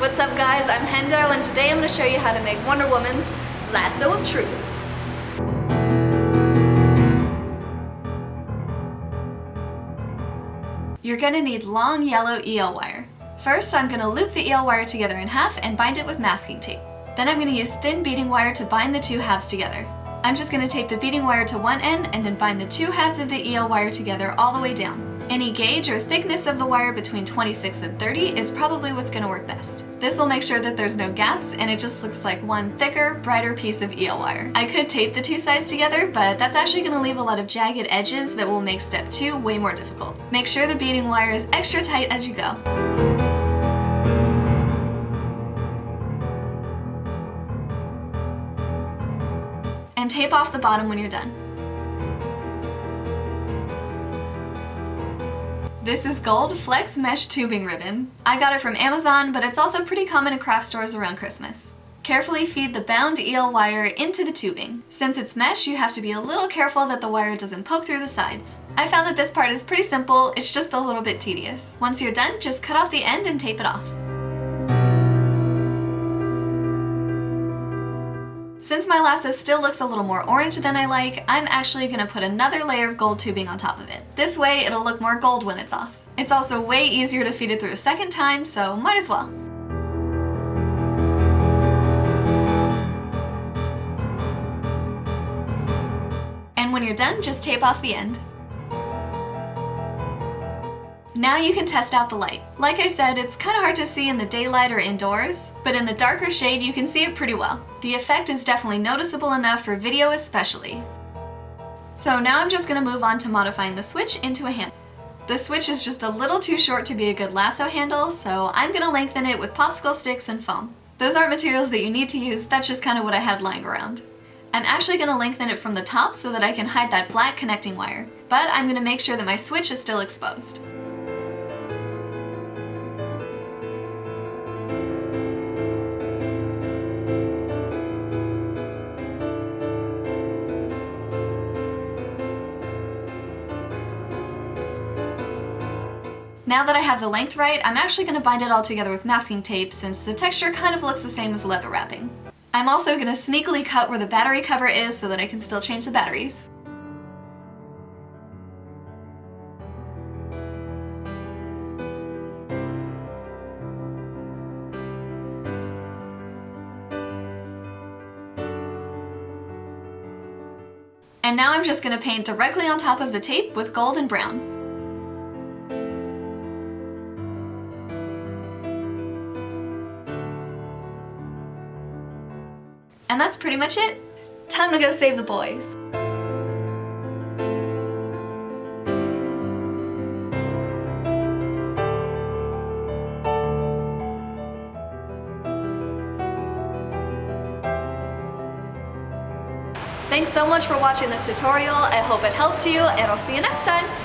What's up guys, I'm Hendo and today I'm going to show you how to make Wonder Woman's Lasso of Truth. You're going to need long yellow EL wire. First I'm going to loop the EL wire together in half and bind it with masking tape. Then I'm going to use thin beading wire to bind the two halves together. I'm just going to tape the beading wire to one end and then bind the two halves of the EL wire together all the way down. Any gauge or thickness of the wire between 26 and 30 is probably what's going to work best. This will make sure that there's no gaps and it just looks like one thicker, brighter piece of EL wire. I could tape the two sides together, but that's actually going to leave a lot of jagged edges that will make step 2 way more difficult. Make sure the beading wire is extra tight as you go. And tape off the bottom when you're done. This is gold flex mesh tubing ribbon. I got it from Amazon, but it's also pretty common in craft stores around Christmas. Carefully feed the bound EL wire into the tubing. Since it's mesh, you have to be a little careful that the wire doesn't poke through the sides. I found that this part is pretty simple, it's just a little bit tedious. Once you're done, just cut off the end and tape it off. Since my lasso still looks a little more orange than I like, I'm actually going to put another layer of gold tubing on top of it. This way it'll look more gold when it's off. It's also way easier to feed it through a second time, so might as well. And when you're done, just tape off the end. Now you can test out the light. Like I said, it's kind of hard to see in the daylight or indoors, but in the darker shade you can see it pretty well. The effect is definitely noticeable enough for video especially. So now I'm just going to move on to modifying the switch into a handle. The switch is just a little too short to be a good lasso handle, so I'm going to lengthen it with popsicle sticks and foam. Those aren't materials that you need to use, that's just kind of what I had lying around. I'm actually going to lengthen it from the top so that I can hide that black connecting wire, but I'm going to make sure that my switch is still exposed. Now that I have the length right, I'm actually going to bind it all together with masking tape since the texture kind of looks the same as leather wrapping. I'm also going to sneakily cut where the battery cover is so that I can still change the batteries. And now I'm just going to paint directly on top of the tape with gold and brown. And that's pretty much it. Time to go save the boys. Thanks so much for watching this tutorial. I hope it helped you, and I'll see you next time.